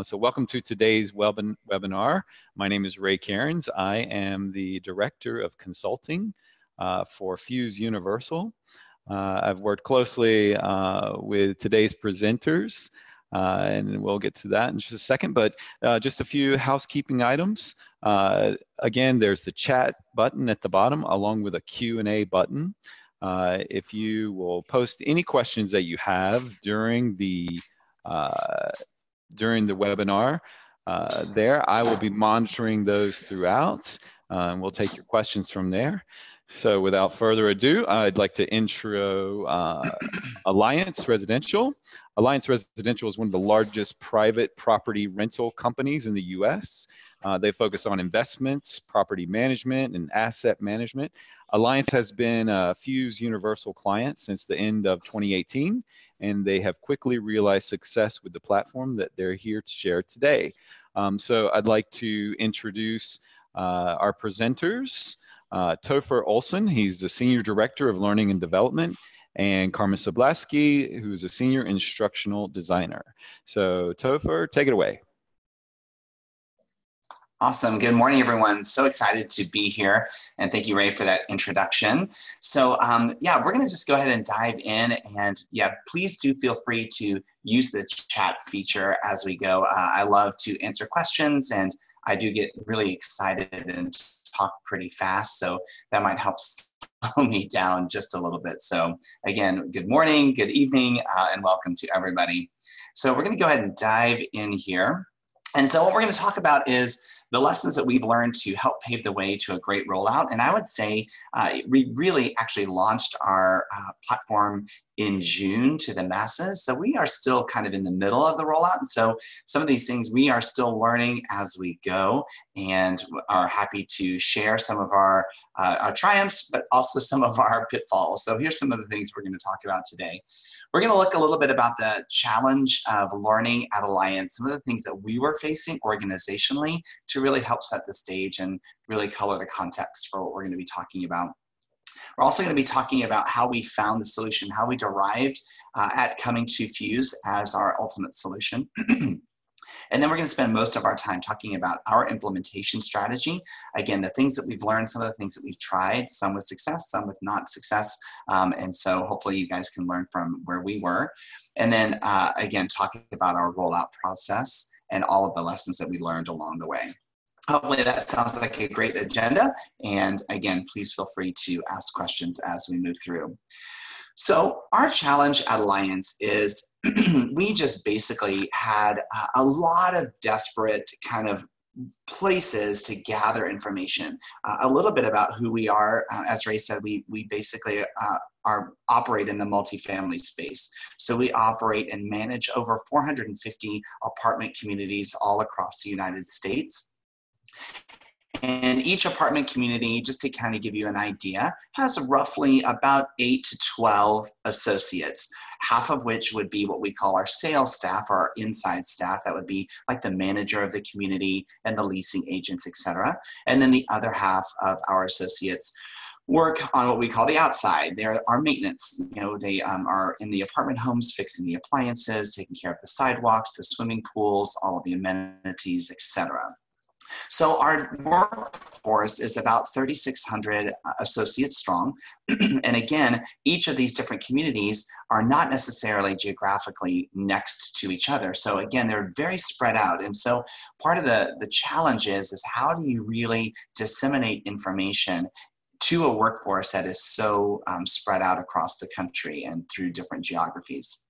So welcome to today's webinar. My name is Ray Cairns. I am the Director of Consulting for Fuse Universal. I've worked closely with today's presenters, and we'll get to that in just a second, but just a few housekeeping items. Again, there's the chat button at the bottom along with a Q&A button. If you will post any questions that you have during the webinar there, I will be monitoring those throughout, and we'll take your questions from there. So without further ado, I'd like to intro Alliance Residential. Alliance Residential is one of the largest private property rental companies in the US. They focus on investments, property management, and asset management. Alliance has been a Fuse Universal client since the end of 2018, and they have quickly realized success with the platform that they're here to share today. So I'd like to introduce our presenters. Topher Olson, he's the Senior Director of Learning and Development, and Carmen Sablaski, who's a Senior Instructional Designer. So Topher, take it away. Awesome. Good morning, everyone. So excited to be here. And thank you, Ray, for that introduction. So yeah, we're going to just go ahead and dive in. And yeah, please do feel free to use the chat feature as we go. I love to answer questions, and I do get really excited and talk pretty fast. So that might help slow me down just a little bit. So again, good morning, good evening, and welcome to everybody. So we're going to go ahead and dive in here. And so what we're going to talk about is the lessons that we've learned to help pave the way to a great rollout. And I would say we really actually launched our platform in June to the masses. So we are still kind of in the middle of the rollout. And so some of these things we are still learning as we go, and are happy to share some of our triumphs, but also some of our pitfalls. So here's some of the things we're going to talk about today. We're going to look a little bit about the challenge of learning at Alliance, some of the things that we were facing organizationally to really help set the stage and really color the context for what we're going to be talking about. We're also going to be talking about how we found the solution, how we derived at coming to Fuse as our ultimate solution. And then we're going to spend most of our time talking about our implementation strategy. Again, the things that we've learned, some of the things that we've tried, some with success, some with not success. And so hopefully you guys can learn from where we were. And then again, talking about our rollout process and all of the lessons that we learned along the way. Hopefully that sounds like a great agenda. And again, please feel free to ask questions as we move through. So our challenge at Alliance is we just basically had a lot of desperate kind of places to gather information. A little bit about who we are. As Ray said, we basically operate in the multifamily space. So we operate and manage over 450 apartment communities all across the United States. And each apartment community, just to kind of give you an idea, has roughly about 8 to 12 associates, half of which would be what we call our sales staff, or our inside staff. That would be like the manager of the community and the leasing agents, etc. And then the other half of our associates work on what we call the outside. They're our maintenance. You know, they are in the apartment homes, fixing the appliances, taking care of the sidewalks, the swimming pools, all of the amenities, etc. So our workforce is about 3,600 associates strong. And again, each of these different communities are not necessarily geographically next to each other. So again, they're very spread out. And so part of the challenge is how do you really disseminate information to a workforce that is so spread out across the country and through different geographies?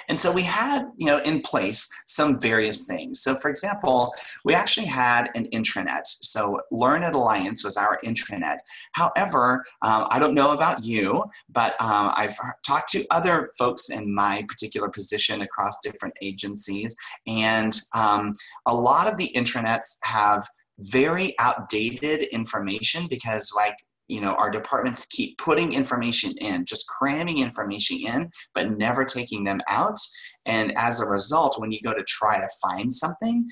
And so we had, in place some various things. So for example, we actually had an intranet. So Learn at Alliance was our intranet. However, I don't know about you, but I've talked to other folks in my particular position across different agencies. And a lot of the intranets have very outdated information because, like, our departments keep putting information in, just cramming information in, but never taking them out. And as a result, when you go to try to find something,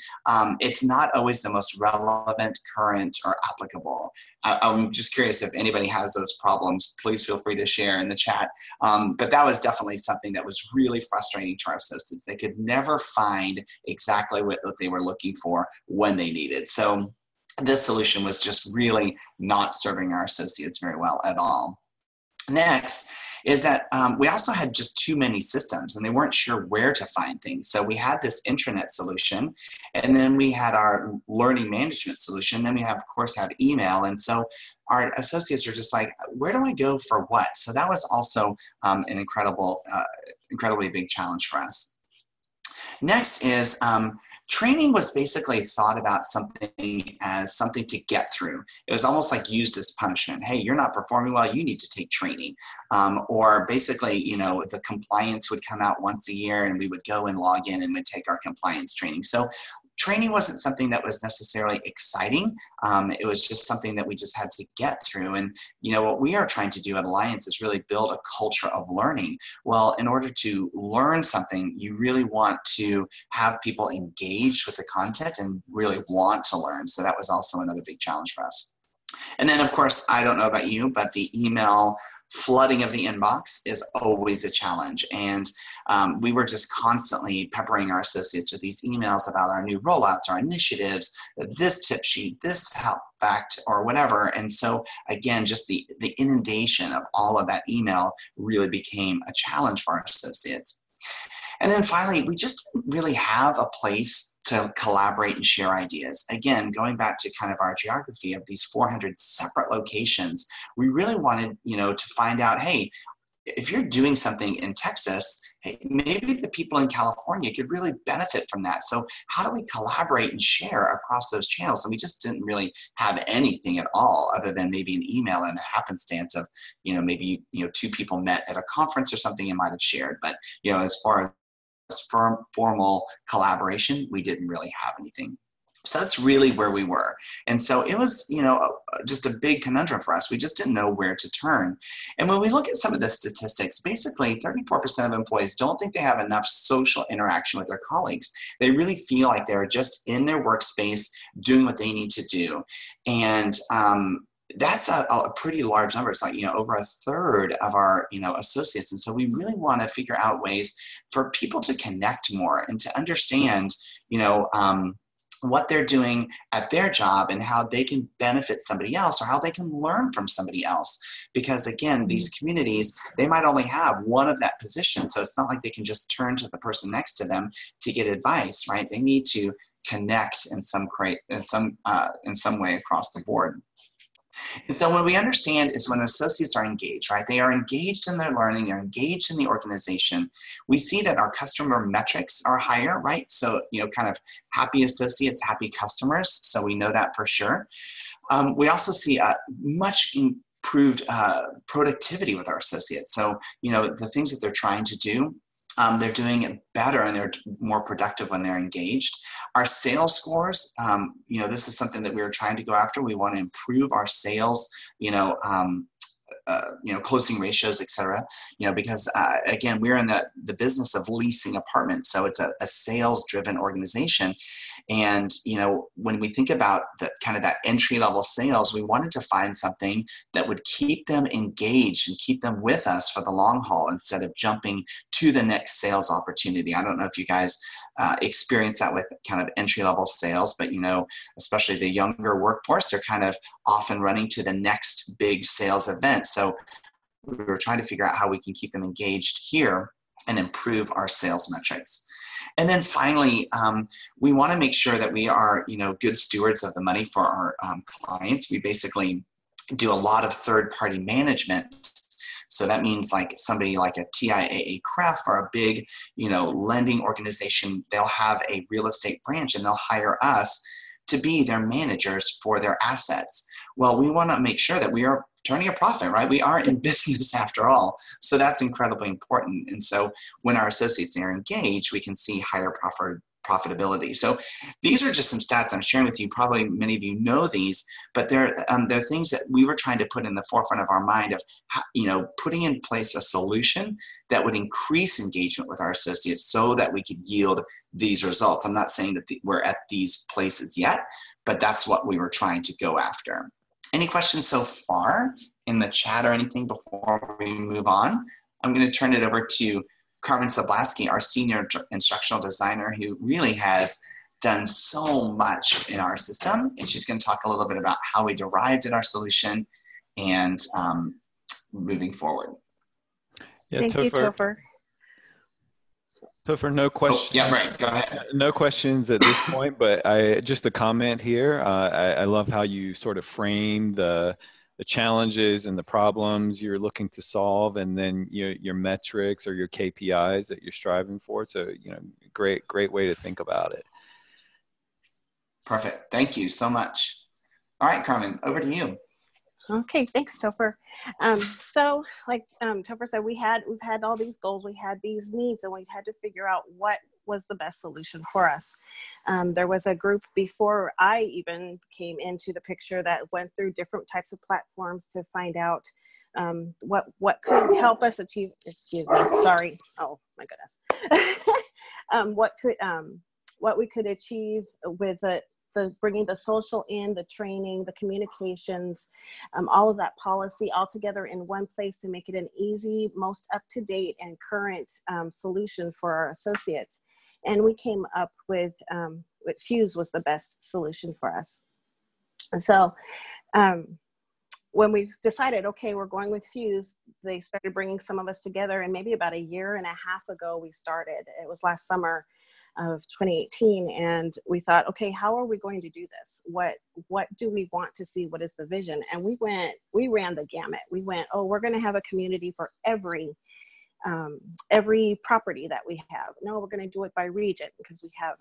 it's not always the most relevant, current, or applicable. I'm just curious if anybody has those problems. Please feel free to share in the chat. But that was definitely something that was really frustrating to our associates. They could never find exactly what they were looking for when they needed. So this solution was just really not serving our associates very well at all. Next is that we also had just too many systems and they weren't sure where to find things. So we had this intranet solution, and then we had our learning management solution. Then we have, of course, have email. And so our associates are just like, where do I go for what? So that was also an incredibly big challenge for us. Next is training was basically thought about something as something to get through. It was almost like used as punishment. Hey, you're not performing well, you need to take training. Or basically, the compliance would come out once a year and we would go and log in and we'd take our compliance training. So training wasn't something that was necessarily exciting. It was just something that we just had to get through. And what we are trying to do at Alliance is really build a culture of learning. Well, in order to learn something, you really want to have people engaged with the content and really want to learn. So that was also another big challenge for us. And then, of course, I don't know about you, but the email flooding of the inbox is always a challenge. And we were just constantly peppering our associates with these emails about our new rollouts, our initiatives, this tip sheet, this help fact, or whatever. And so, again, just the inundation of all of that email really became a challenge for our associates. And then finally, we just didn't really have a place to collaborate and share ideas. Again, going back to kind of our geography of these 400 separate locations, we really wanted, to find out, hey, if you're doing something in Texas, hey, maybe the people in California could really benefit from that. So how do we collaborate and share across those channels? And we just didn't really have anything at all other than maybe an email and a happenstance of, maybe, two people met at a conference or something and might have shared. But, as far as formal collaboration, we didn't really have anything. So that's really where we were. And so it was, just a big conundrum for us. We just didn't know where to turn. And when we look at some of the statistics, basically 34% of employees don't think they have enough social interaction with their colleagues. They really feel like they're just in their workspace doing what they need to do. And that's a pretty large number. It's like, over a third of our, associates. And so we really want to figure out ways for people to connect more and to understand, what they're doing at their job and how they can benefit somebody else or how they can learn from somebody else. Because again, these communities, they might only have one of that position. So it's not like they can just turn to the person next to them to get advice, right? They need to connect in some way across the board. And so what we understand is when associates are engaged, right? They are engaged in their learning, they're engaged in the organization. We see that our customer metrics are higher, right? So, kind of happy associates, happy customers. So we know that for sure. We also see a much improved productivity with our associates. So, the things that they're trying to do, they're doing it better and they're more productive when they're engaged. Our sales scores, this is something that we're trying to go after. We want to improve our sales, closing ratios, et cetera, because again, we're in the business of leasing apartments. So it's a sales driven organization. And, when we think about that entry-level sales, we wanted to find something that would keep them engaged and keep them with us for the long haul instead of jumping to the next sales opportunity. I don't know if you guys experience that with kind of entry-level sales, but, especially the younger workforce, they're kind of often running to the next big sales event. So we were trying to figure out how we can keep them engaged here and improve our sales metrics. And then finally, we want to make sure that we are, good stewards of the money for our clients. We basically do a lot of third-party management. So that means like somebody like a TIAA Craft or a big, lending organization, they'll have a real estate branch and they'll hire us to be their managers for their assets. Well, we want to make sure that we are turning a profit, right? We are in business after all. So that's incredibly important. And so when our associates are engaged, we can see higher profitability. So these are just some stats I'm sharing with you. Probably many of you know these, but they're things that we were trying to put in the forefront of our mind of, putting in place a solution that would increase engagement with our associates so that we could yield these results. I'm not saying that we're at these places yet, but that's what we were trying to go after. Any questions so far in the chat or anything before we move on? I'm going to turn it over to Carmen Sablaski, our senior instructional designer, who really has done so much in our system. And she's going to talk a little bit about how we derived at our solution and moving forward. Yeah, Thank you, Topher. Topher, no questions. Oh, yeah, right. Go ahead. No questions at this point, but just a comment here. I love how you sort of frame the challenges and the problems you're looking to solve, and then your metrics or your KPIs that you're striving for. So, great way to think about it. Perfect. Thank you so much. All right, Carmen, over to you. Okay, thanks, Topher. So like Topher said, we've had all these goals, we had these needs, and we had to figure out what was the best solution for us. There was a group before I even came into the picture that went through different types of platforms to find out what could help us achieve, excuse me, sorry, oh my goodness, what we could achieve with bringing the social in, the training, the communications, all of that policy all together in one place to make it an easy, most up-to-date and current solution for our associates. And we came up with Fuse was the best solution for us. And so when we decided, okay, we're going with Fuse, they started bringing some of us together, and maybe about a year and a half ago we started. It was last summer of 2018, and we thought, okay, how are we going to do this? What do we want to see? What is the vision? And we ran the gamut. We went, oh, we're going to have a community for every property that we have. No, we're going to do it by region, because we have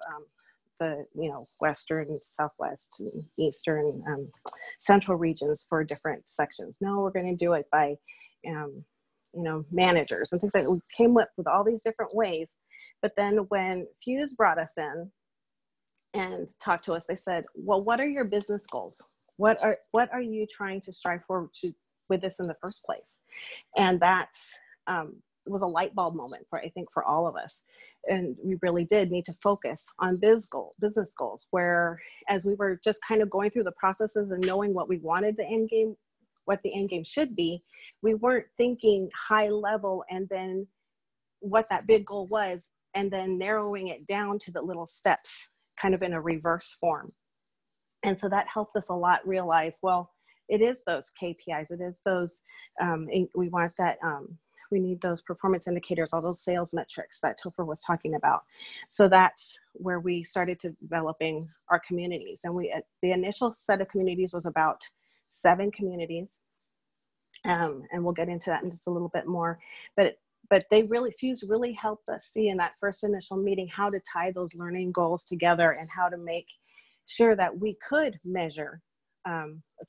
the western, southwest, eastern, central regions for different sections. No, we're going to do it by managers and things like that. We came up with all these different ways. But then when Fuse brought us in and talked to us, they said, well, what are your business goals? What are you trying to strive for with this in the first place? And that was a light bulb moment I think for all of us. And we really did need to focus on business goals, where as we were just kind of going through the processes and knowing what we wanted what the end game should be, we weren't thinking high level and then what that big goal was, and then narrowing it down to the little steps kind of in a reverse form. And so that helped us a lot realize, well, it is those KPIs, it is those, we want that, we need those performance indicators, all those sales metrics that Topher was talking about. So that's where we started developing our communities. And the initial set of communities was about 7 communities, and we'll get into that in just a little bit more. But Fuse really helped us see in that first initial meeting how to tie those learning goals together and how to make sure that we could measure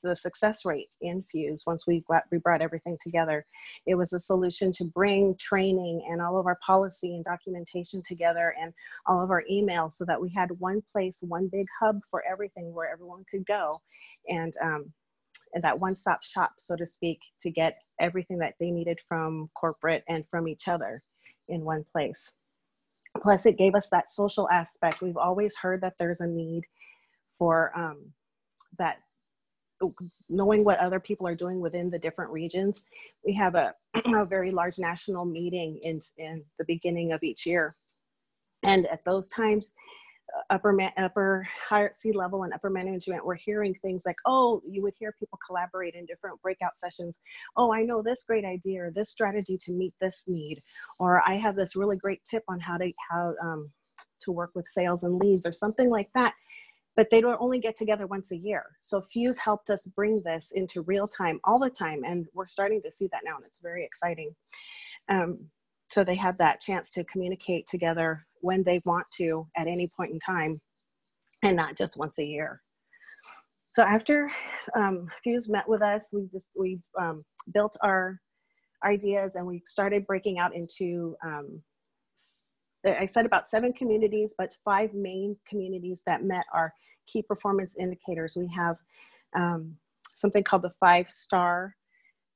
the success rate in Fuse. Once we brought everything together, it was a solution to bring training and all of our policy and documentation together and all of our emails, so that we had one place, one big hub for everything where everyone could go, and that one-stop shop, so to speak, to get everything that they needed from corporate and from each other in one place. Plus, it gave us that social aspect. We've always heard that there's a need for that, knowing what other people are doing within the different regions. We have a very large national meeting in the beginning of each year. And at those times, upper higher C-level and upper management were hearing things like, oh, you would hear people collaborate in different breakout sessions. Oh, I know this great idea or this strategy to meet this need, or I have this really great tip on how to work with sales and leads or something like that. But they don't only get together once a year. So Fuse helped us bring this into real time all the time, and we're starting to see that now, and it's very exciting. So they have that chance to communicate together when they want to at any point in time, and not just once a year. So after Fuse met with us, we built our ideas, and we started breaking out into I said about 7 communities, but 5 main communities that met our key performance indicators. We have something called the 5-star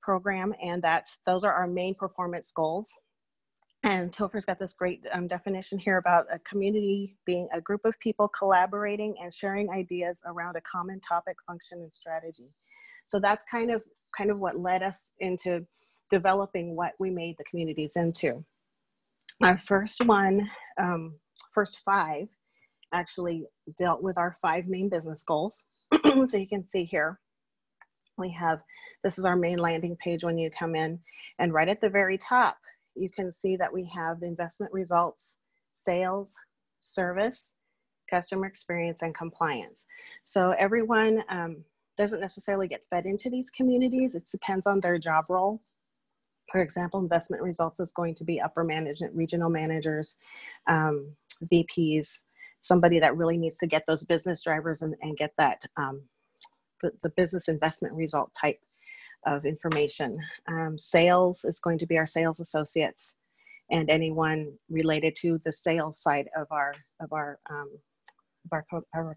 program, and those are our main performance goals. And Topher's got this great definition here about a community being a group of people collaborating and sharing ideas around a common topic, function, and strategy. So that's kind of what led us into developing what we made the communities into. Our first 5 actually dealt with our 5 main business goals. So you can see here, this is our main landing page when you come in, and right at the very top, you can see that we have the investment results, sales, service, customer experience, and compliance. So everyone doesn't necessarily get fed into these communities. It depends on their job role. For example, investment results is going to be upper management, regional managers, VPs, somebody that really needs to get those business drivers and get that, the business investment result type of information. Sales is going to be our sales associates and anyone related to the sales side of our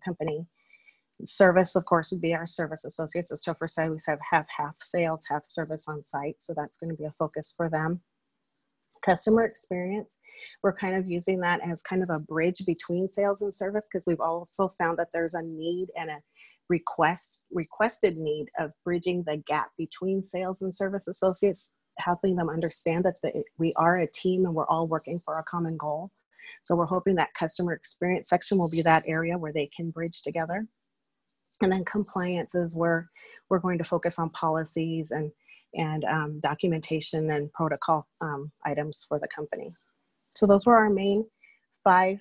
company. Service, of course, would be our service associates. As Topher said, we have half sales, half service on site. So that's going to be a focus for them. Customer experience, we're kind of using that as kind of a bridge between sales and service, because we've also found that there's a need and a requested need of bridging the gap between sales and service associates, helping them understand that we are a team and we're all working for a common goal. So we're hoping that customer experience section will be that area where they can bridge together. And then compliance is where we're going to focus on policies and documentation and protocol items for the company. So those were our main 5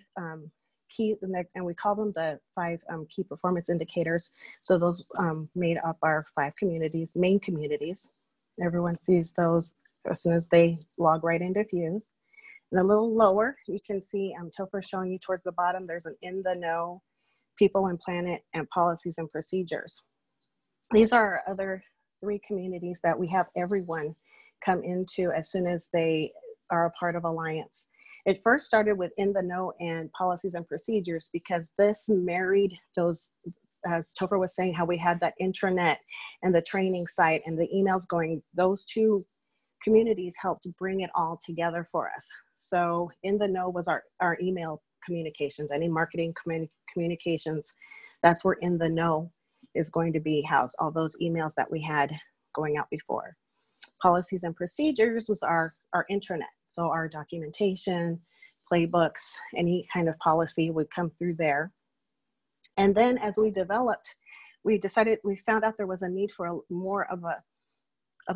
key, and we call them the 5 key performance indicators. So those made up our 5 communities, main communities. Everyone sees those as soon as they log right into Fuse. And a little lower, you can see Topher showing you towards the bottom, there's an in the know, people and planet, and policies and procedures. These are our other 3 communities that we have everyone come into as soon as they are a part of Alliance. It first started with in the know and policies and procedures, because this married those, as Topher was saying, how we had that intranet and the training site and the emails going, those 2 communities helped bring it all together for us. So in the know was our email communications, any marketing communications, that's where in the know is going to be housed, all those emails that we had going out before. Policies and procedures was our intranet. So our documentation, playbooks, any kind of policy would come through there. And then as we developed, we found out there was a need for more of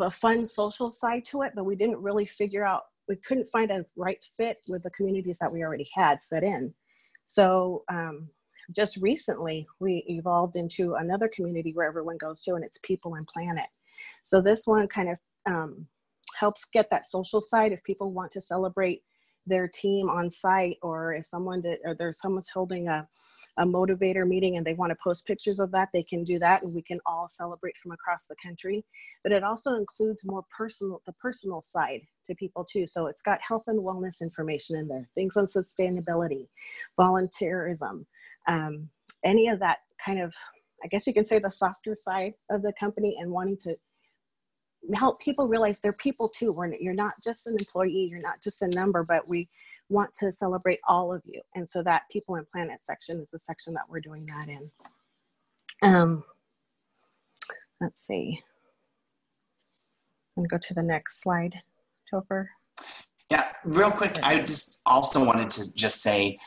a fun social side to it, but we didn't really we couldn't find a right fit with the communities that we already had set in. So just recently, we evolved into another community where everyone goes to, and it's people and planet. So this one kind of helps get that social side. If people want to celebrate their team on site, or if someone's holding a motivator meeting and they want to post pictures of that, they can do that, and we can all celebrate from across the country. But it also includes the personal side to people too. So it's got health and wellness information in there, things on sustainability, volunteerism, any of that kind of, I guess you can say, the softer side of the company, and wanting to help people realize they're people too. You're not just an employee, you're not just a number, but we want to celebrate all of you. And so that people and planet section is the section that we're doing that in. Let's see. I'm gonna go to the next slide, Topher. Yeah, real quick, I just also wanted to just say,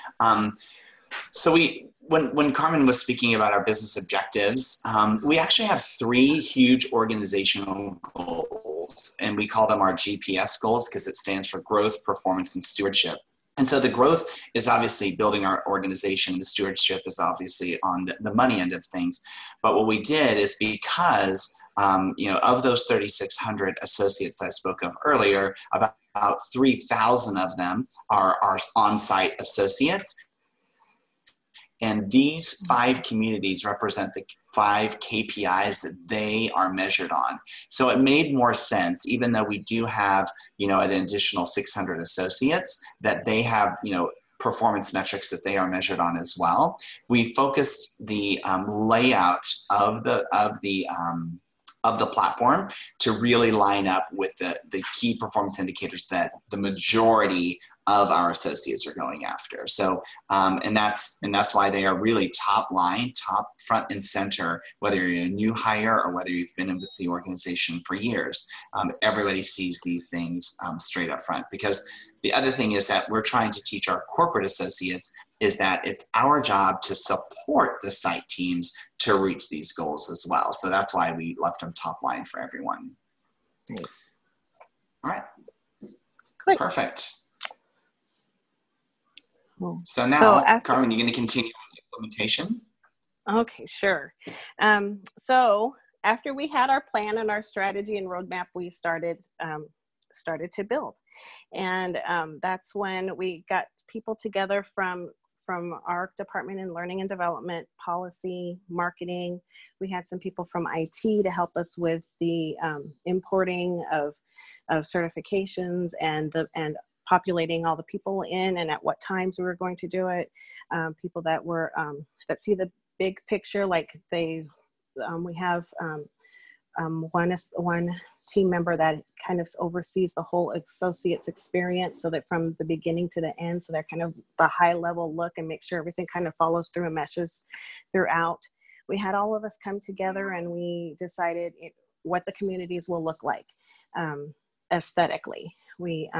so when Carmen was speaking about our business objectives, we actually have 3 huge organizational goals, and we call them our GPS goals because it stands for growth, performance, and stewardship. And so the growth is obviously building our organization. The stewardship is obviously on the money end of things. But what we did is, because of those 3,600 associates that I spoke of earlier, about 3,000 of them are on-site associates. And these 5 communities represent the 5 KPIs that they are measured on. So it made more sense, even though we do have, an additional 600 associates, that they have, performance metrics that they are measured on as well. We focused the layout of the platform to really line up with the key performance indicators that the majority of our associates are going after. So, and that's why they are really top line, top front and center, whether you're a new hire or whether you've been with the organization for years. Everybody sees these things straight up front, because the other thing is that we're trying to teach our corporate associates is that it's our job to support the site teams to reach these goals as well. So that's why we left them top line for everyone. Great. All right. Great. Perfect. Cool. So now, Carmen, you're going to continue on the implementation? Okay, sure. So after we had our plan and our strategy and roadmap, we started to build. And that's when we got people together from our department in learning and development, policy, marketing. We had some people from IT to help us with the importing of certifications and populating all the people in and at what times we were going to do it. People that were that see the big picture, like we have one team member that kind of oversees the whole associate's experience, so that from the beginning to the end, so they're kind of the high level look and make sure everything kind of follows through and meshes throughout. We had all of us come together and we decided what the communities will look like aesthetically. We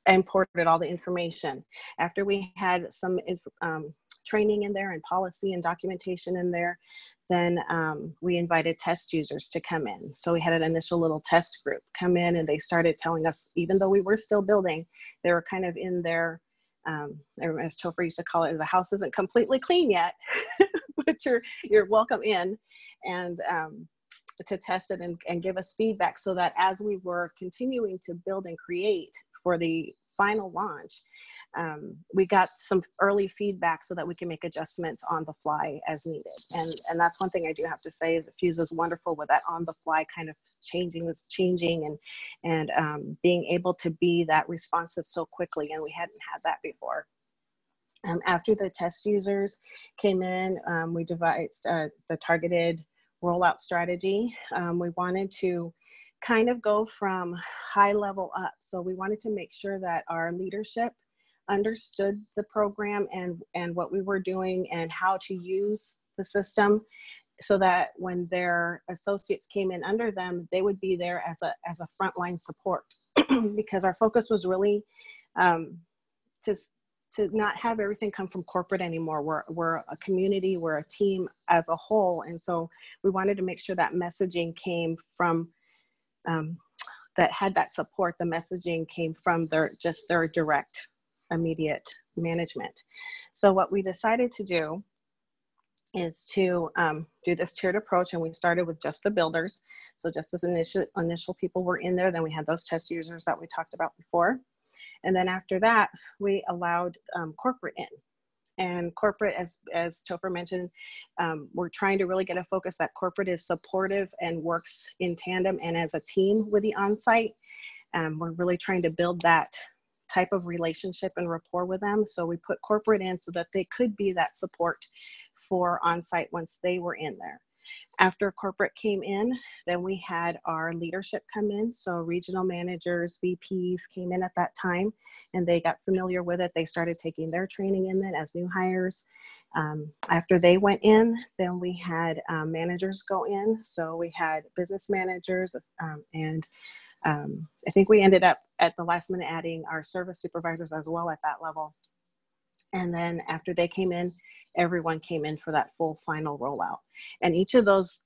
imported all the information. After we had some training in there and policy and documentation in there, then we invited test users to come in. So we had an initial little test group come in, and they started telling us, even though we were still building, they were kind of in their, as Topher used to call it, the house isn't completely clean yet, but you're welcome in, and to test it and give us feedback, so that as we were continuing to build and create for the final launch, we got some early feedback so that we can make adjustments on the fly as needed. And that's one thing I do have to say, is that Fuse is wonderful with that on the fly kind of changing and being able to be that responsive so quickly, and we hadn't had that before. After the test users came in, we devised the targeted rollout strategy. We wanted to kind of go from high level up. So we wanted to make sure that our leadership understood the program and what we were doing and how to use the system, so that when their associates came in under them, they would be there as a frontline support. Because our focus was really to not have everything come from corporate anymore. We're a community, we're a team as a whole. And so we wanted to make sure that messaging came from, that had that support, the messaging came from their direct, immediate management. So what we decided to do is to do this tiered approach, and we started with just the builders. So just as initial people were in there, then we had those test users that we talked about before. And then after that, we allowed corporate in. And corporate, as Topher mentioned, we're trying to really get a focus that corporate is supportive and works in tandem and as a team with the on-site. We're really trying to build that type of relationship and rapport with them. So we put corporate in so that they could be that support for on-site once they were in there. After corporate came in, then we had our leadership come in. So regional managers, VPs came in at that time, and they got familiar with it. They started taking their training in it as new hires. After they went in, then we had managers go in. So we had business managers, and I think we ended up at the last minute adding our service supervisors as well at that level. And then after they came in, everyone came in for that full final rollout. And each of those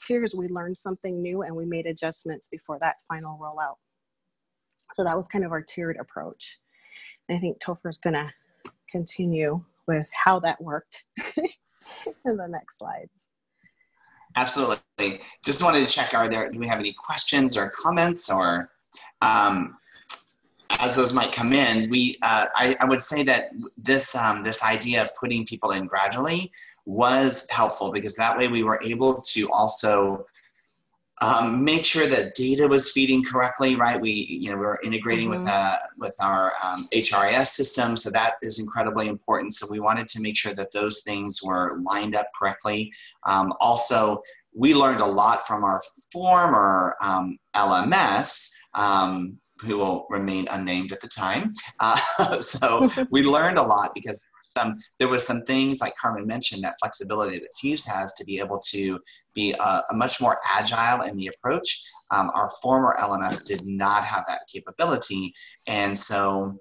tiers, we learned something new and we made adjustments before that final rollout. So that was kind of our tiered approach. And I think Topher's gonna continue with how that worked in the next slides. Absolutely. Just wanted to check, do we have any questions or comments, or as those might come in, I would say that this idea of putting people in gradually was helpful, because that way we were able to also make sure that data was feeding correctly, right? We're integrating with our HRIS system, so that is incredibly important. So we wanted to make sure that those things were lined up correctly. Also, we learned a lot from our former LMS, who will remain unnamed at the time. So we learned a lot because there was some things, like Carmen mentioned, that flexibility that Fuse has to be able to be a much more agile in the approach. Our former LMS did not have that capability. And so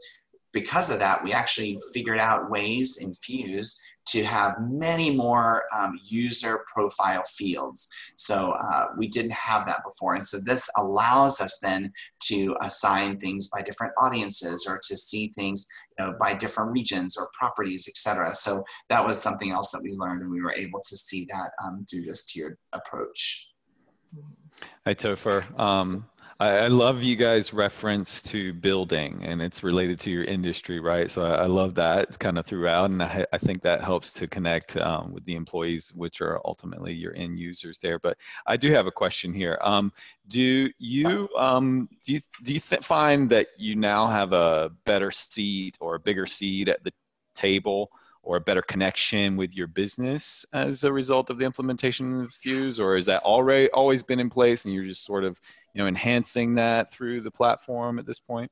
because of that, we actually figured out ways in Fuse to have many more user profile fields. So we didn't have that before. And so this allows us then to assign things by different audiences, or to see things by different regions or properties, etc. So that was something else that we learned, and we were able to see that through this tiered approach. Hi, Topher. I love you guys' reference to building, and it's related to your industry, right? So I love that kind of throughout, and I think that helps to connect with the employees, which are ultimately your end users there. But I do have a question here. Do you find that you now have a better seat or a bigger seat at the table, or a better connection with your business as a result of the implementation of Fuse, or is that always been in place and you're just sort of enhancing that through the platform at this point?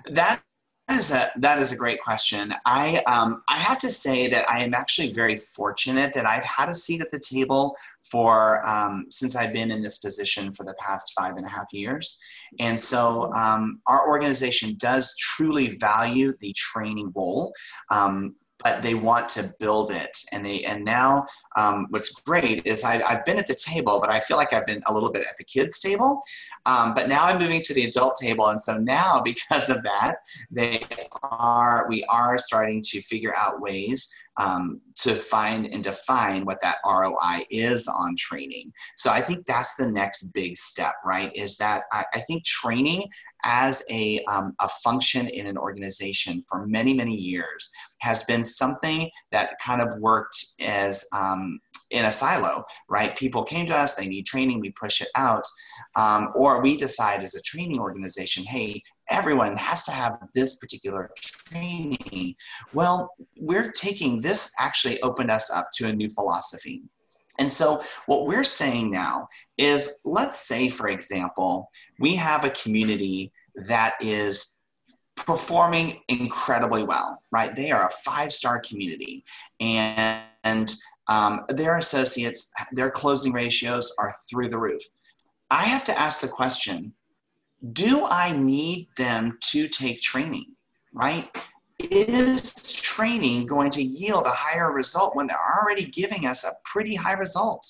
That is a great question. I have to say that I am actually very fortunate that I've had a seat at the table for since I've been in this position for the past 5.5 years. And so our organization does truly value the training role. But they want to build it, and now what's great is I've been at the table, but I feel like I've been a little bit at the kids' table. But now I'm moving to the adult table, and so now, because of that, we are starting to figure out ways to find and define what that ROI is on training. So I think that's the next big step, right? Is that I think training as a function in an organization for many, many years has been something that kind of worked as in a silo, right? People came to us, they need training, we push it out. Or we decide as a training organization, hey, everyone has to have this particular training. Well, we're taking this, actually opened us up to a new philosophy. And so what we're saying now is, let's say, for example, we have a community that is performing incredibly well, right? They are a 5-star community, and their associates, their closing ratios are through the roof. I have to ask the question, do I need them to take training, right? Is training going to yield a higher result when they're already giving us a pretty high result?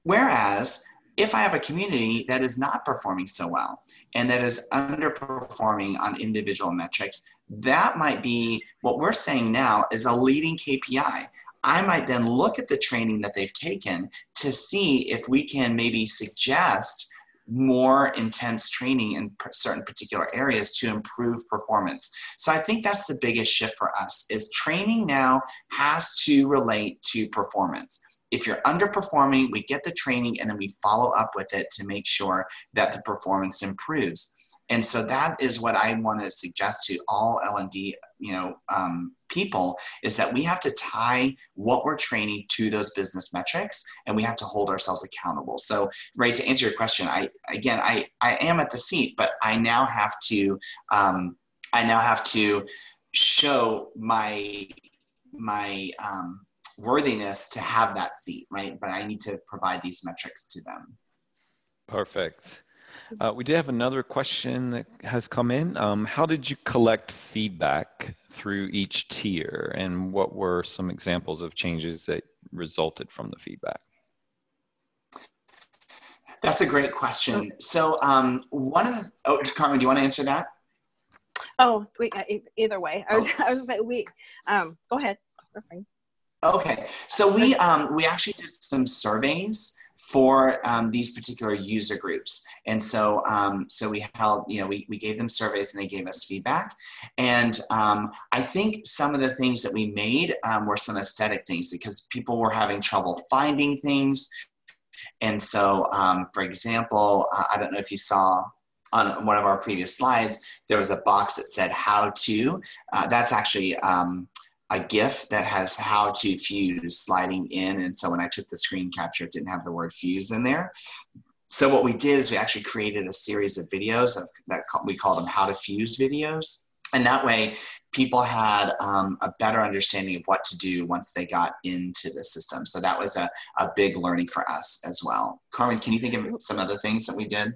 Whereas if I have a community that is not performing so well and that is underperforming on individual metrics, that might be what we're saying now is a leading KPI. I might then look at the training that they've taken to see if we can maybe suggest more intense training in certain particular areas to improve performance. So I think that's the biggest shift for us, is training now has to relate to performance. If you're underperforming, we get the training and then we follow up with it to make sure that the performance improves. And so that is what I want to suggest to all L&D, people, is that we have to tie what we're training to those business metrics, and we have to hold ourselves accountable. So, Ray, to answer your question, I am at the seat, but I now have to show my worthiness to have that seat, right? But I need to provide these metrics to them. Perfect. We did have another question that has come in. How did you collect feedback through each tier, and what were some examples of changes that resulted from the feedback? That's a great question. So Carmen, do you want to answer that? Oh, either way. I was like, go ahead. Okay, so we actually did some surveys for these particular user groups. And so we held, we gave them surveys and they gave us feedback. And I think some of the things that we made were some aesthetic things, because people were having trouble finding things. And so, for example, I don't know if you saw on one of our previous slides, there was a box that said how to. That's actually a GIF that has how to fuse sliding in. And so when I took the screen capture, it didn't have the word fuse in there. So what we did is we actually created a series of videos that we called them how to fuse videos. And that way people had a better understanding of what to do once they got into the system. So that was a big learning for us as well. Carmen, can you think of some other things that we did?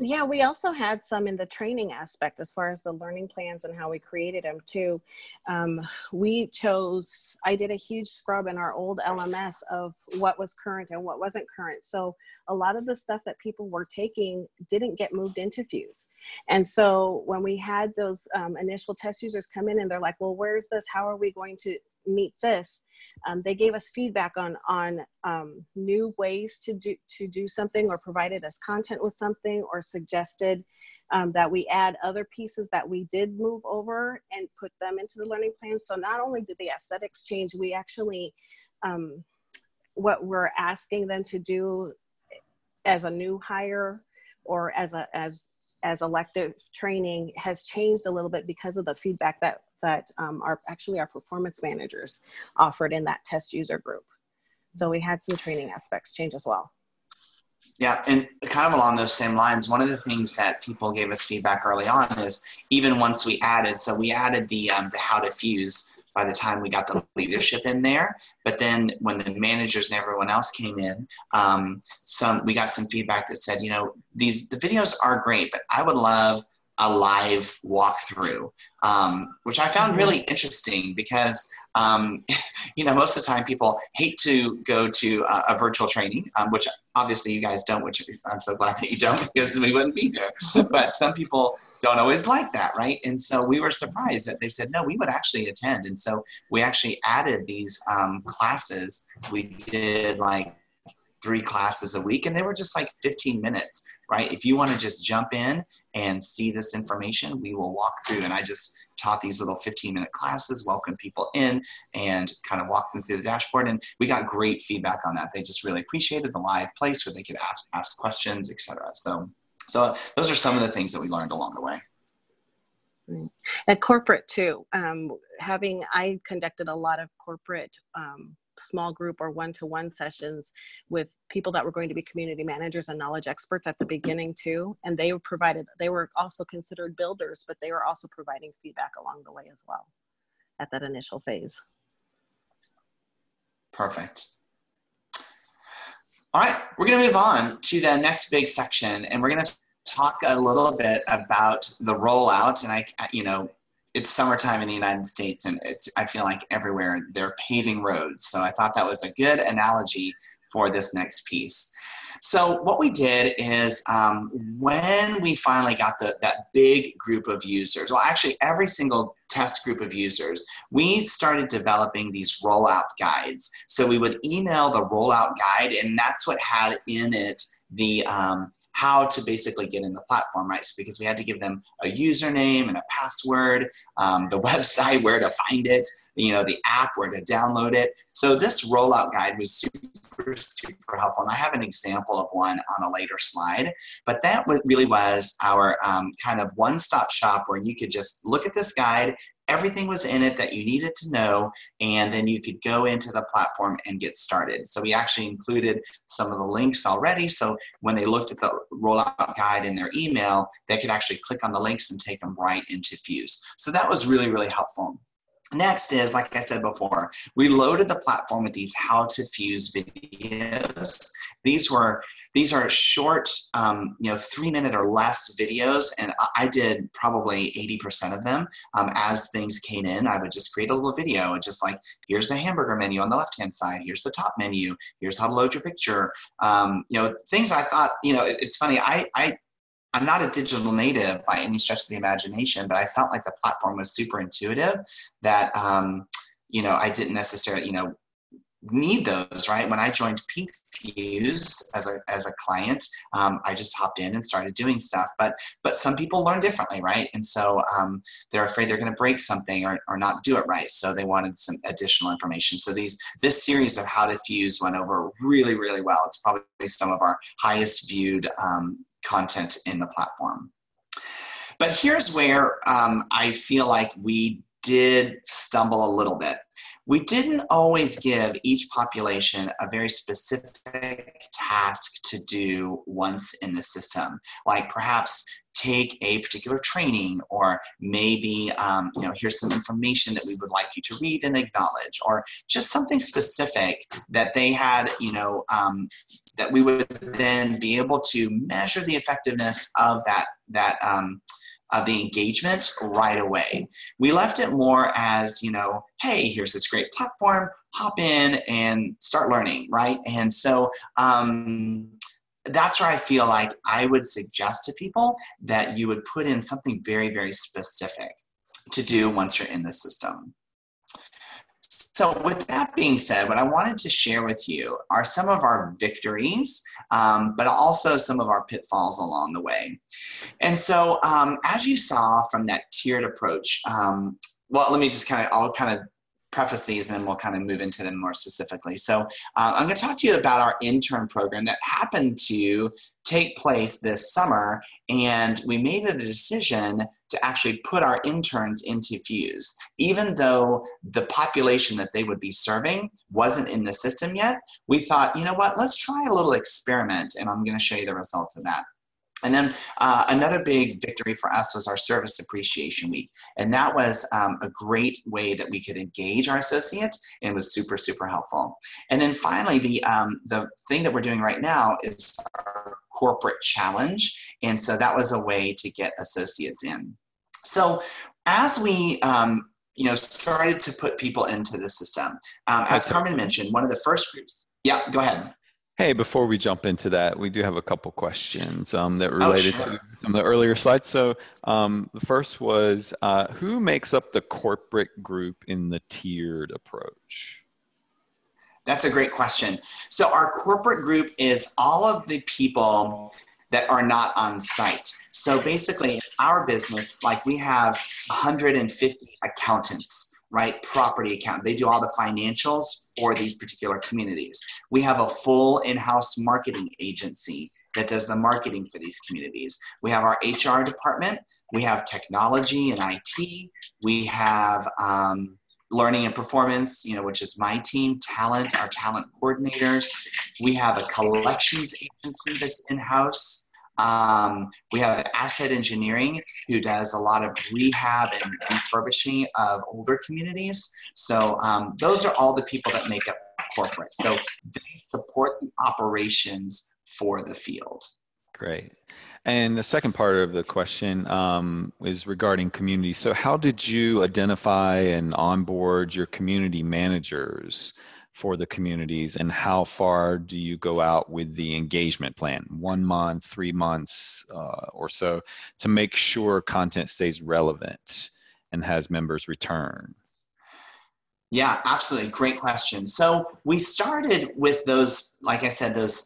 Yeah, we also had some in the training aspect as far as the learning plans and how we created them too. I did a huge scrub in our old LMS of what was current and what wasn't current. So a lot of the stuff that people were taking didn't get moved into Fuse. And so when we had those initial test users come in and they're like, well, where's this? How are we going to meet this? They gave us feedback on new ways to do something, or provided us content with something, or suggested that we add other pieces that we did move over and put them into the learning plan. So not only did the aesthetics change, we actually, what we're asking them to do as a new hire or as elective training has changed a little bit because of the feedback that our performance managers offered in that test user group. So we had some training aspects change as well. Yeah, and kind of along those same lines, one of the things that people gave us feedback early on is even once we added the how to fuse by the time we got the leadership in there, but then when the managers and everyone else came in, we got some feedback that said, the videos are great, but I would love a live walkthrough, which I found really interesting because, most of the time people hate to go to a virtual training, which obviously you guys don't, which I'm so glad that you don't, because we wouldn't be here. But some people don't always like that, right? And so we were surprised that they said, no, we would actually attend. And so we actually added these classes. We did like 3 classes a week, and they were just like 15 minutes, right? If you want to just jump in and see this information, we will walk through. And I just taught these little 15-minute classes, welcome people in, and kind of walk them through the dashboard. And we got great feedback on that. They just really appreciated the live place where they could ask questions, etc. So those are some of the things that we learned along the way. At corporate too, I conducted a lot of corporate small group or one-to-one sessions with people that were going to be community managers and knowledge experts at the beginning too. And they were also considered builders, but they were also providing feedback along the way as well at that initial phase. Perfect. All right, we're going to move on to the next big section, and we're going to talk a little bit about the rollout. And it's summertime in the United States, and I feel like everywhere they're paving roads. So I thought that was a good analogy for this next piece. So what we did is when we finally got that big group of users, well, actually every single test group of users, we started developing these rollout guides. So we would email the rollout guide, and that's what had in it the how to basically get in the platform, right? So because we had to give them a username and a password, the website, where to find it, the app, where to download it. So this rollout guide was super, super helpful. And I have an example of one on a later slide, but that really was our kind of one-stop shop where you could just look at this guide. Everything was in it that you needed to know, and then you could go into the platform and get started. So we actually included some of the links already, so when they looked at the rollout guide in their email, they could actually click on the links and take them right into Fuse. So that was really, really helpful. Next is, like I said before, we loaded the platform with these how to fuse videos. These are short, 3-minute or less videos, and I did probably 80% of them. As things came in, I would just create a little video, just like, here's the hamburger menu on the left-hand side, here's the top menu, here's how to load your picture. Things I thought, it's funny, I'm not a digital native by any stretch of the imagination, but I felt like the platform was super intuitive that, I didn't necessarily, need those, right? When I joined Pink Fuse as a client, I just hopped in and started doing stuff. But some people learn differently, right? And so they're afraid they're going to break something or not do it right. So they wanted some additional information. So this series of How to Fuse went over really, really well. It's probably some of our highest viewed content in the platform. But here's where I feel like we did stumble a little bit. We didn't always give each population a very specific task to do once in the system, like perhaps take a particular training, or maybe, here's some information that we would like you to read and acknowledge, or just something specific that they had, that we would then be able to measure the effectiveness of of the engagement right away. We left it more as, hey, here's this great platform, hop in and start learning, right? And so that's where I feel like I would suggest to people that you would put in something very, very specific to do once you're in the system. So with that being said, what I wanted to share with you are some of our victories, but also some of our pitfalls along the way. And so as you saw from that tiered approach, well, let me just I'll preface these and then we'll kind of move into them more specifically. So I'm going to talk to you about our intern program that happened to take place this summer, and we made the decision to actually put our interns into Fuse. Even though the population that they would be serving wasn't in the system yet, we thought, you know what, let's try a little experiment, and I'm going to show you the results of that. And then another big victory for us was our Service Appreciation Week. And that was a great way that we could engage our associates, and it was super, super helpful. And then finally, the thing that we're doing right now is our corporate challenge. And so that was a way to get associates in. So as we started to put people into the system, as Carmen mentioned, one of the first groups, yeah, go ahead. Hey, before we jump into that, we do have a couple questions that related to some of the earlier slides. So the first was, who makes up the corporate group in the tiered approach? That's a great question. So our corporate group is all of the people that are not on site. So basically, in our business, like we have 150 accountants, right? Property accountant. They do all the financials for these particular communities. We have a full in-house marketing agency that does the marketing for these communities. We have our HR department. We have technology and IT. We have learning and performance, which is my team, talent, our talent coordinators. We have a collections agency that's in-house. We have asset engineering, who does a lot of rehab and refurbishing of older communities. So those are all the people that make up corporate. So they support the operations for the field. Great. And the second part of the question is regarding community. So how did you identify and onboard your community managers for the communities, and how far do you go out with the engagement plan? 1 month, 3 months or so, to make sure content stays relevant and has members return? Yeah, absolutely. Great question. So we started with those, like I said, those,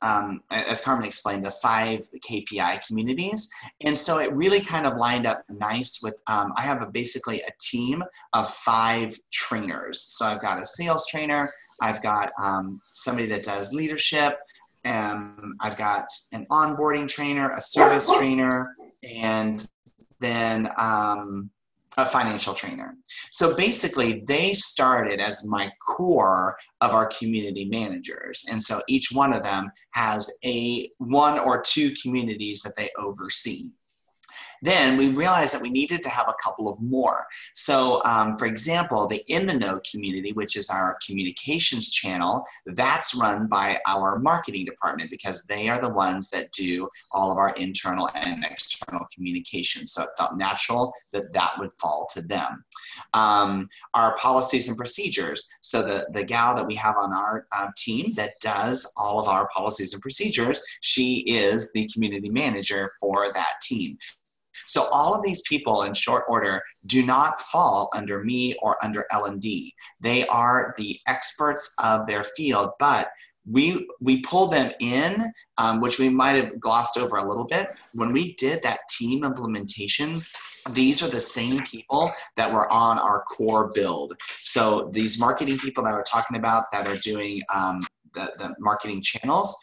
as Carmen explained, the 5 KPI communities. And so it really kind of lined up nice with, I have basically a team of 5 trainers. So I've got a sales trainer, I've got somebody that does leadership, and I've got an onboarding trainer, a service trainer, and then a financial trainer. So basically, they started as my core of our community managers. And so each one of them has 1 or 2 communities that they oversee. Then we realized that we needed to have a couple of more. So for example, the In the Know community, which is our communications channel, that's run by our marketing department, because they are the ones that do all of our internal and external communications. So it felt natural that that would fall to them. Our policies and procedures. So the gal that we have on our team that does all of our policies and procedures, she is the community manager for that team. So all of these people in short order do not fall under me or under L&D. They are the experts of their field, but we pull them in, which we might have glossed over a little bit. When we did that team implementation, these are the same people that were on our core build. So these marketing people that we're talking about that are doing the marketing channels,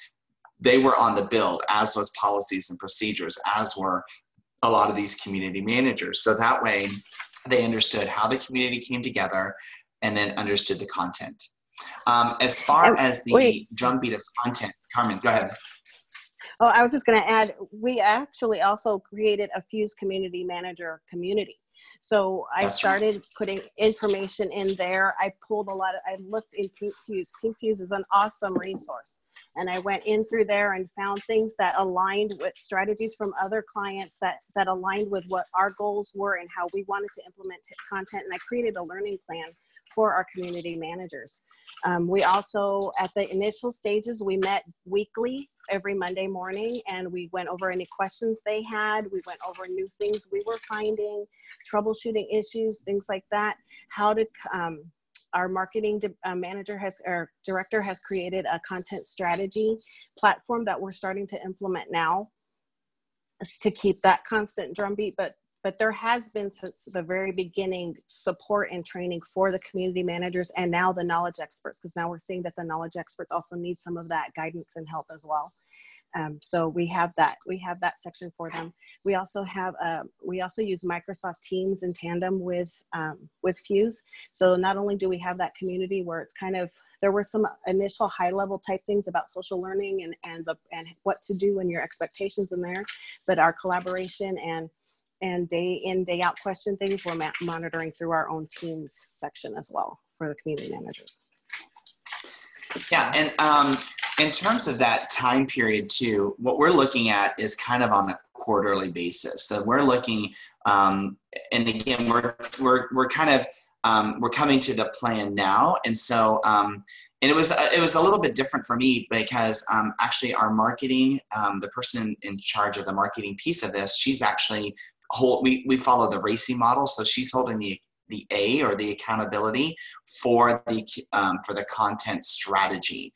they were on the build, as was policies and procedures, as were a lot of these community managers. So that way they understood how the community came together and then understood the content. As far as the drumbeat of content, Carmen, go ahead. Oh, I was just going to add, we actually also created a Fuse community manager community. So I started putting information in there. I pulled I looked in Pink Fuse. Pink Fuse is an awesome resource. And I went in through there and found things that aligned with strategies from other clients that aligned with what our goals were and how we wanted to implement content. And I created a learning plan for our community managers. We also, at the initial stages, we met weekly every Monday morning, and we went over any questions they had. We went over new things we were finding, troubleshooting issues, things like that. Our marketing director has created a content strategy platform that we're starting to implement now to keep that constant drumbeat. But there has been, since the very beginning, support and training for the community managers and now the knowledge experts, because now we're seeing that the knowledge experts also need some of that guidance and help as well. So we have that section for them. We also use Microsoft Teams in tandem with Fuse. So not only do we have that community where it's kind of, there were some initial high level type things about social learning and what to do and your expectations in there, but our collaboration and day in, day out question things we're monitoring through our own Teams section as well for the community managers. Yeah, and in terms of that time period too, what we're looking at is kind of on a quarterly basis. So we're looking, and again, we're kind of, we're coming to the plan now. And so, and it was a little bit different for me because actually our marketing, the person in charge of the marketing piece of this, she's actually, we follow the RACI model. So she's holding the A, or the accountability for the content strategy,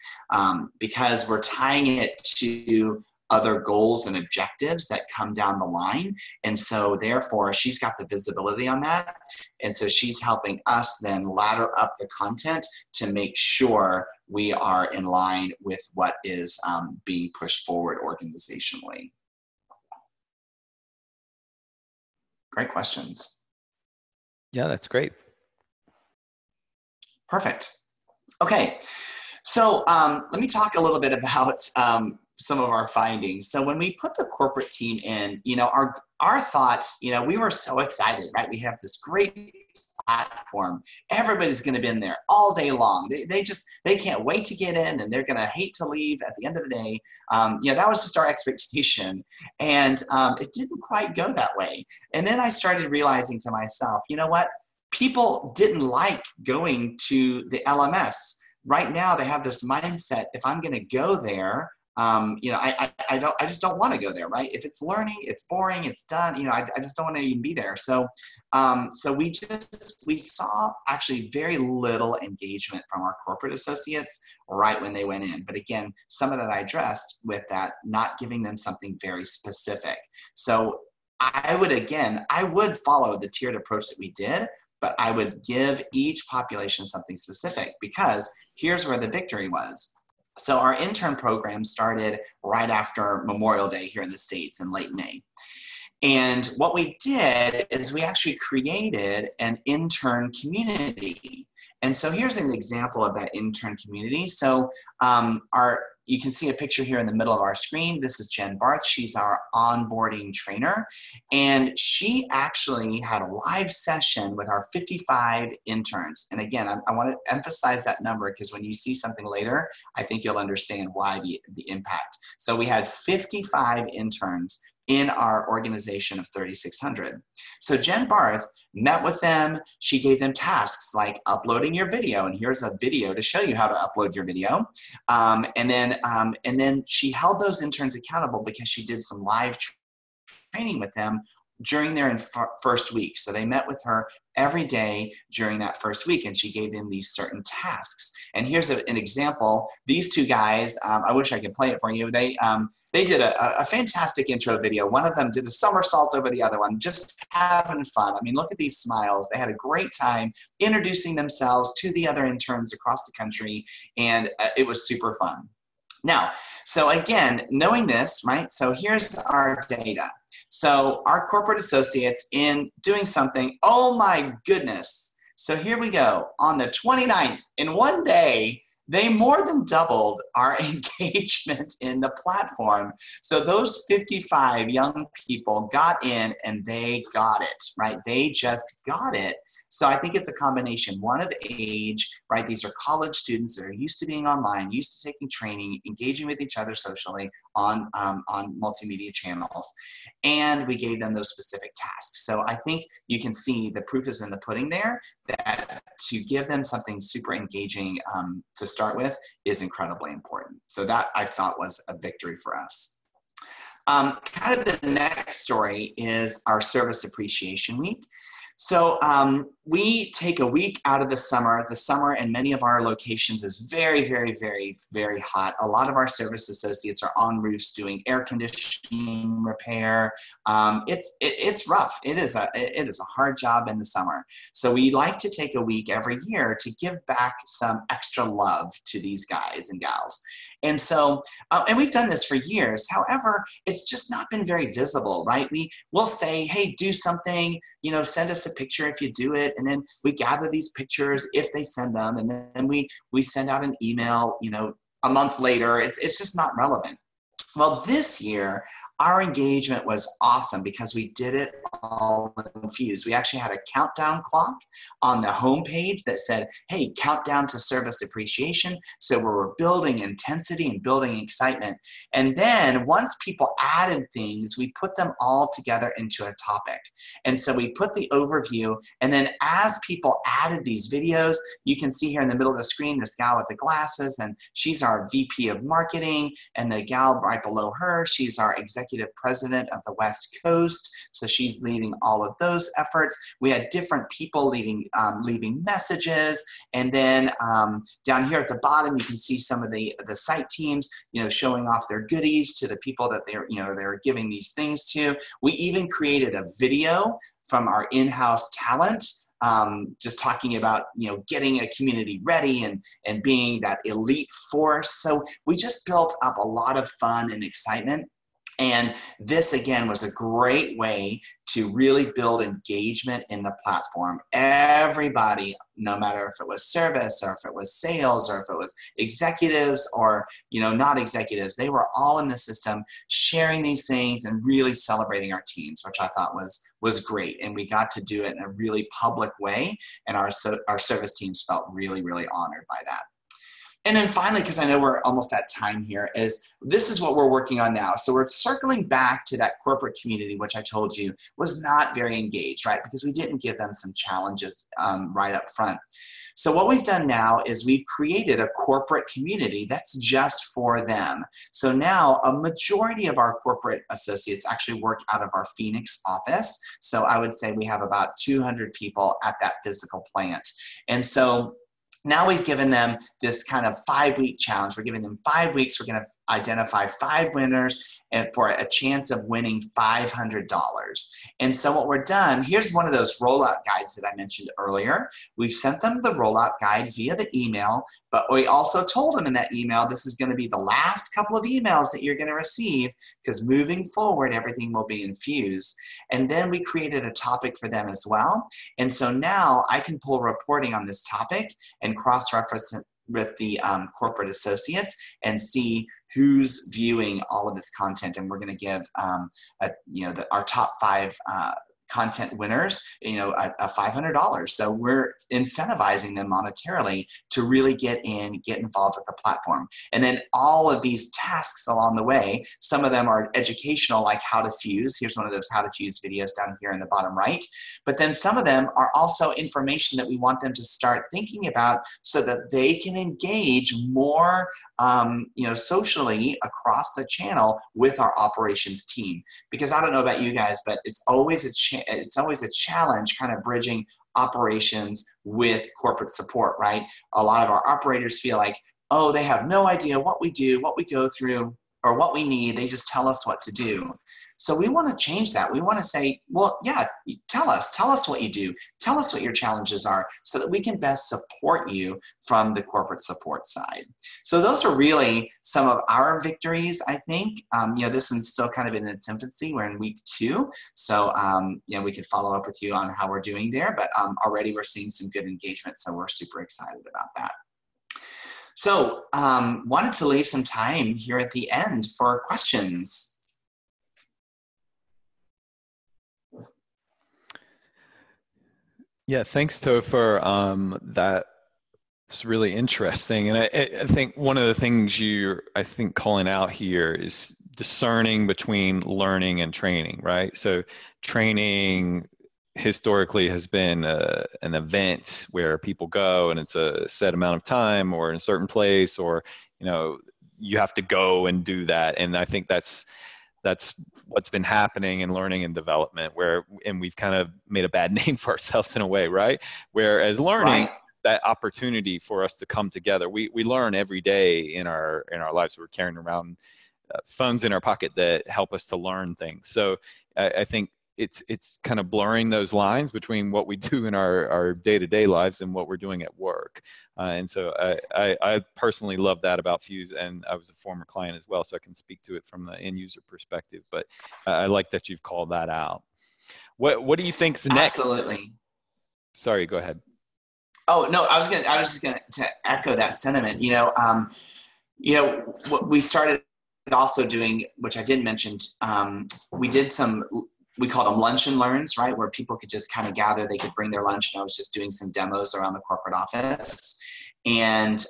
because we're tying it to other goals and objectives that come down the line. And so therefore she's got the visibility on that. And so she's helping us then ladder up the content to make sure we are in line with what is being pushed forward organizationally. Great questions. Yeah, that's great. Perfect. Okay, so let me talk a little bit about some of our findings. So when we put the corporate team in, you know, our thoughts, you know, we were so excited, right? We have this great platform. Everybody's going to be in there all day long. They can't wait to get in, and they're going to hate to leave at the end of the day. Yeah, that was just our expectation, and it didn't quite go that way. And then I started realizing to myself, you know what? People didn't like going to the LMS. Right now, they have this mindset: if I'm going to go there, you know, I just don't want to go there, right? If it's learning, it's boring, it's done, you know, I just don't want to even be there. So, so we saw actually very little engagement from our corporate associates right when they went in. But again, some of that I addressed with that, not giving them something very specific. So I would follow the tiered approach that we did, but I would give each population something specific, because here's where the victory was. So our intern program started right after Memorial Day here in the States in late May. And what we did is we actually created an intern community. And so here's an example of that intern community. So you can see a picture here in the middle of our screen. This is Jen Barth. She's our onboarding trainer. And she actually had a live session with our 55 interns. And again, I want to emphasize that number, because when you see something later, I think you'll understand why the impact. So we had 55 interns in our organization of 3,600. So Jen Barth met with them. She gave them tasks like uploading your video, and here's a video to show you how to upload your video. And then she held those interns accountable because she did some live training with them during their first week. So they met with her every day during that first week, and she gave them these certain tasks. And here's an example. These two guys, I wish I could play it for you. They did a fantastic intro video. One of them did a somersault over the other one, just having fun. I mean, look at these smiles. They had a great time introducing themselves to the other interns across the country, and it was super fun. Now, so again, knowing this, right? So here's our data. So our corporate associates in doing something, oh my goodness. So here we go. On the 29th, in one day, they more than doubled our engagement in the platform. So those 55 young people got in and they got it, right? They just got it. So I think it's a combination, one of age, right? These are college students that are used to being online, used to taking training, engaging with each other socially on multimedia channels. And we gave them those specific tasks. So I think you can see the proof is in the pudding there, that to give them something super engaging to start with is incredibly important. So that I thought was a victory for us. Kind of the next story is our Service Appreciation Week. So we take a week out of the summer. The summer in many of our locations is very, very, very, very hot. A lot of our service associates are on roofs doing air conditioning repair. It's rough. It is a hard job in the summer. So we like to take a week every year to give back some extra love to these guys and gals. And so, and we've done this for years. However, it's just not been very visible, right? We'll say, hey, do something, you know, send us a picture if you do it. And then we gather these pictures if they send them. And then we send out an email, you know, a month later. It's just not relevant. Well, this year, our engagement was awesome because we did it all infused. We actually had a countdown clock on the homepage that said, hey, countdown to service appreciation. So we were building intensity and building excitement. And then once people added things, we put them all together into a topic. And so we put the overview, and then as people added these videos, you can see here in the middle of the screen, this gal with the glasses, and she's our VP of marketing, and the gal right below her, she's our executive president of the West Coast. So she's leading all of those efforts. We had different people leaving messages. And then down here at the bottom, you can see some of the site teams, you know, showing off their goodies to the people that they're giving these things to. We even created a video from our in-house talent, just talking about, you know, getting a community ready and being that elite force. So we just built up a lot of fun and excitement. And this, again, was a great way to really build engagement in the platform. Everybody, no matter if it was service or if it was sales or if it was executives or, you know, not executives, they were all in the system sharing these things and really celebrating our teams, which I thought was great. And we got to do it in a really public way. And our service teams felt really, really honored by that. And then finally, because I know we're almost at time here, this is what we're working on now. So we're circling back to that corporate community, which I told you was not very engaged, right? Because we didn't give them some challenges right up front. So what we've done now is we've created a corporate community that's just for them. So now a majority of our corporate associates actually work out of our Phoenix office. So I would say we have about 200 people at that physical plant. And so now we've given them this kind of 5-week challenge. We're giving them 5 weeks. We're going to identify 5 winners and for a chance of winning $500. And so what we're done, here's one of those rollout guides that I mentioned earlier. We've sent them the rollout guide via the email, but we also told them in that email, this is going to be the last couple of emails that you're going to receive because moving forward, everything will be infused. And then we created a topic for them as well. And so now I can pull reporting on this topic and cross-reference it with the corporate associates and see who's viewing all of this content. And we're going to give our top 5 content winners, a $500. So we're incentivizing them monetarily to really get involved with the platform. And then all of these tasks along the way, some of them are educational, like how to fuse. Here's one of those how to fuse videos down here in the bottom right. But then some of them are also information that we want them to start thinking about so that they can engage more socially across the channel with our operations team. Because I don't know about you guys, but it's always a challenge kind of bridging operations with corporate support, right? A lot of our operators feel like, oh, they have no idea what we do, what we go through, or what we need. They just tell us what to do. So we want to change that. We want to say, well, yeah, tell us what you do. Tell us what your challenges are so that we can best support you from the corporate support side. So those are really some of our victories, I think. This one's still kind of in its infancy. We're in week 2. So, we could follow up with you on how we're doing there, but already we're seeing some good engagement. So we're super excited about that. So wanted to leave some time here at the end for questions. Yeah, thanks, Topher. That's really interesting. And I think one of the things you're, calling out here is discerning between learning and training, right? So training historically has been an event where people go and it's a set amount of time or in a certain place, or, you have to go and do that. And I think that's what's been happening in learning and development, and we've kind of made a bad name for ourselves in a way, right? Whereas learning, right, that opportunity for us to come together. We learn every day in our lives. We're carrying around phones in our pocket that help us to learn things. So I think it's kind of blurring those lines between what we do in our day-to-day lives and what we're doing at work. And so I personally love that about Fuse, and I was a former client as well, so I can speak to it from the end user perspective. But I like that you've called that out. What do you think's next? Absolutely. Sorry, go ahead. Oh no, I was just gonna to echo that sentiment. What we started also doing, which I didn't mention, we did we called them lunch and learns, right? Where people could just kind of gather, they could bring their lunch, and I was just doing some demos around the corporate office. And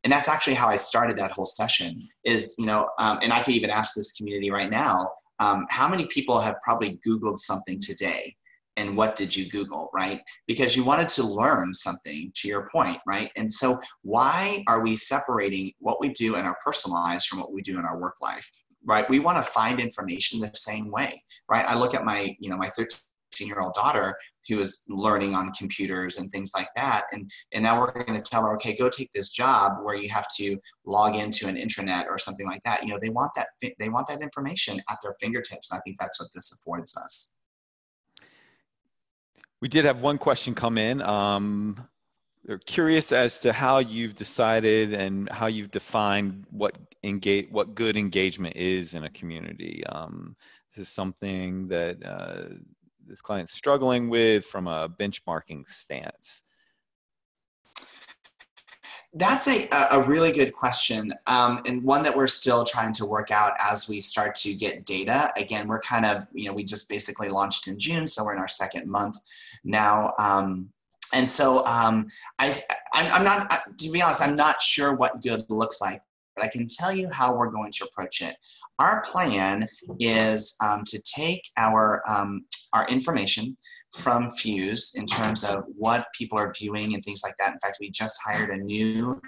that's actually how I started that whole session is, and I could even ask this community right now, how many people have probably Googled something today? And what did you Google, right? Because you wanted to learn something, to your point, right? And so why are we separating what we do in our personal lives from what we do in our work life, right? We want to find information the same way, right? I look at my 13-year-old daughter who is learning on computers and things like that. And now we're going to tell her, okay, go take this job where you have to log into an intranet or something like that. They want that information at their fingertips. And I think that's what this affords us. We did have one question come in. They're curious as to how you've decided and how you've defined what good engagement is in a community. This is something that this client's struggling with from a benchmarking stance. That's a really good question, and one that we're still trying to work out as we start to get data. Again, we're kind of, we just basically launched in June, so we're in our second month now. And so I'm not, to be honest, I'm not sure what good looks like, but I can tell you how we're going to approach it. Our plan is to take our information from Fuse in terms of what people are viewing and things like that. In fact, we just hired a new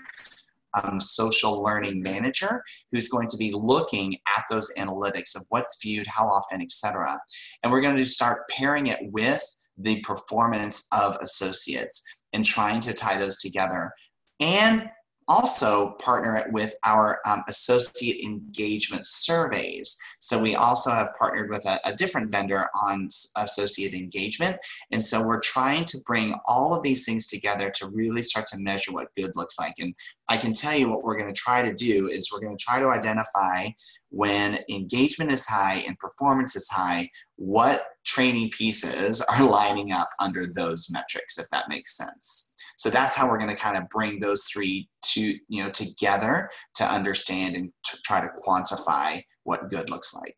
social learning manager who's going to be looking at those analytics of what's viewed, how often, etc. And we're going to start pairing it with the performance of associates and trying to tie those together, and also partner it with our associate engagement surveys. So we also have partnered with a different vendor on associate engagement. And so we're trying to bring all of these things together to really start to measure what good looks like. And I can tell you what we're going to try to do is we're going to try to identify when engagement is high and performance is high, what training pieces are lining up under those metrics, if that makes sense. So that's how we're going to kind of bring those three together to understand and to try to quantify what good looks like.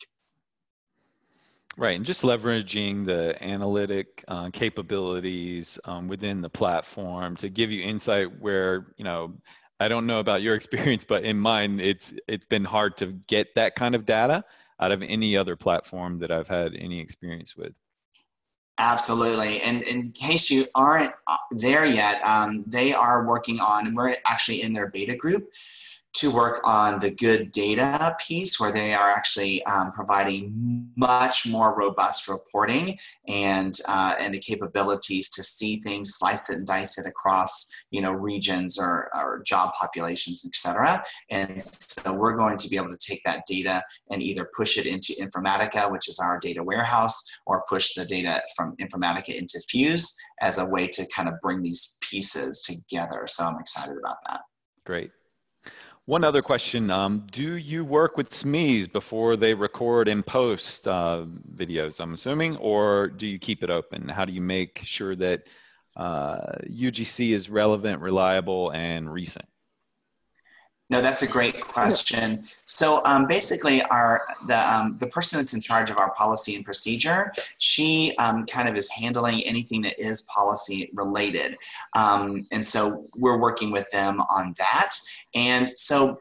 Right, and just leveraging the analytic capabilities within the platform to give you insight where, I don't know about your experience, but in mine, it's been hard to get that kind of data out of any other platform that I've had any experience with. Absolutely. And in case you aren't there yet, they are working on, we're actually in their beta group to work on the good data piece, where they are actually providing much more robust reporting and the capabilities to see things, slice it and dice it across, regions or job populations, et cetera. And so we're going to be able to take that data and either push it into Informatica, which is our data warehouse, or push the data from Informatica into Fuse as a way to kind of bring these pieces together. So I'm excited about that. Great. One other question, do you work with SMEs before they record and post videos, I'm assuming, or do you keep it open? How do you make sure that UGC is relevant, reliable, and recent? No, that's a great question. So basically, the person that's in charge of our policy and procedure, she kind of is handling anything that is policy related, and so we're working with them on that. And so,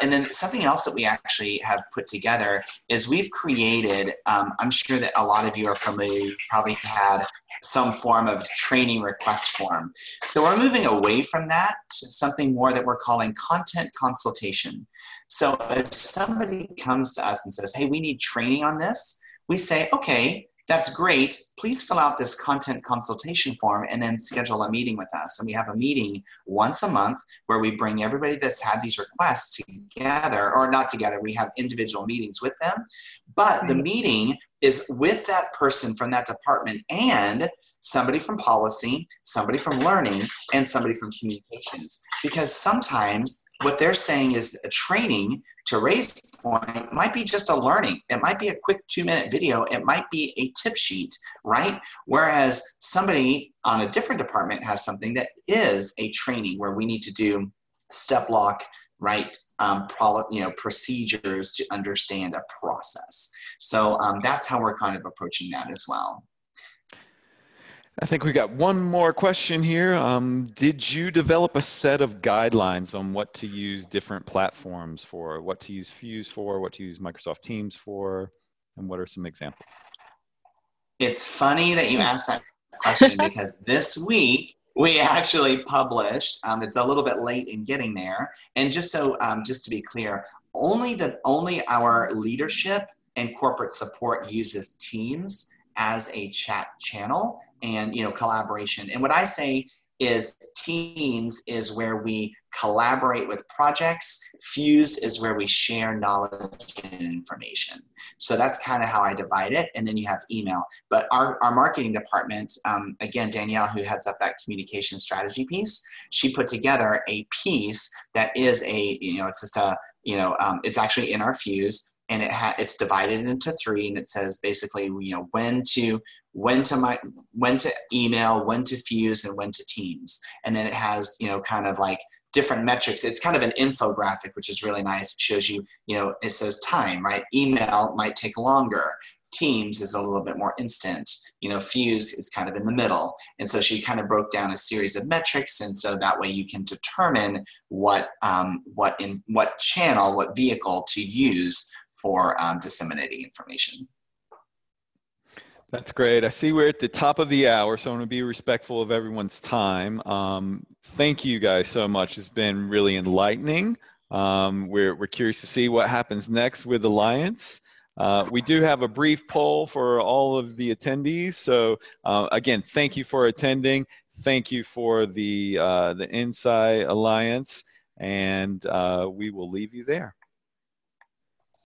and then something else that we actually have put together is we've created. I'm sure that a lot of you are familiar. You probably had some form of training request form. So we're moving away from that to something more that we're calling content consultation. So if somebody comes to us and says, hey, we need training on this, we say, okay, that's great. Please fill out this content consultation form and then schedule a meeting with us. And we have a meeting once a month where we bring everybody that's had these requests together, or not together, we have individual meetings with them. But the meeting is with that person from that department and somebody from policy, somebody from learning, and somebody from communications. Because sometimes what they're saying is a training, to Ray's point, might be just a learning. It might be a quick 2-minute video. It might be a tip sheet, right? Whereas somebody on a different department has something that is a training where we need to do step lock, right? Procedures to understand a process. So that's how we're kind of approaching that as well. I think we got one more question here. Did you develop a set of guidelines on what to use different platforms for, what to use Fuse for, what to use Microsoft Teams for, and what are some examples? It's funny that you asked that question because this week we actually published, it's a little bit late in getting there, and just to be clear, only our leadership and corporate support uses Teams as a chat channel and collaboration. And what I say is Teams is where we collaborate with projects. Fuse is where we share knowledge and information. So that's kind of how I divide it. And then you have email. But our marketing department, again, Danielle, who heads up that communication strategy piece, she put together a piece that is it's just it's actually in our Fuse. And it's divided into 3, and it says basically, when to email, when to Fuse, and when to Teams. And then it has, kind of like different metrics. It's kind of an infographic, which is really nice. It shows you, it says time, right? Email might take longer. Teams is a little bit more instant. Fuse is kind of in the middle. And so she kind of broke down a series of metrics. And so that way you can determine what channel, what vehicle to use for disseminating information. That's great. I see we're at the top of the hour, so I want to be respectful of everyone's time. Thank you guys so much. It's been really enlightening. We're curious to see what happens next with Alliance. We do have a brief poll for all of the attendees. So again, thank you for attending. Thank you for the Insight Alliance, and we will leave you there.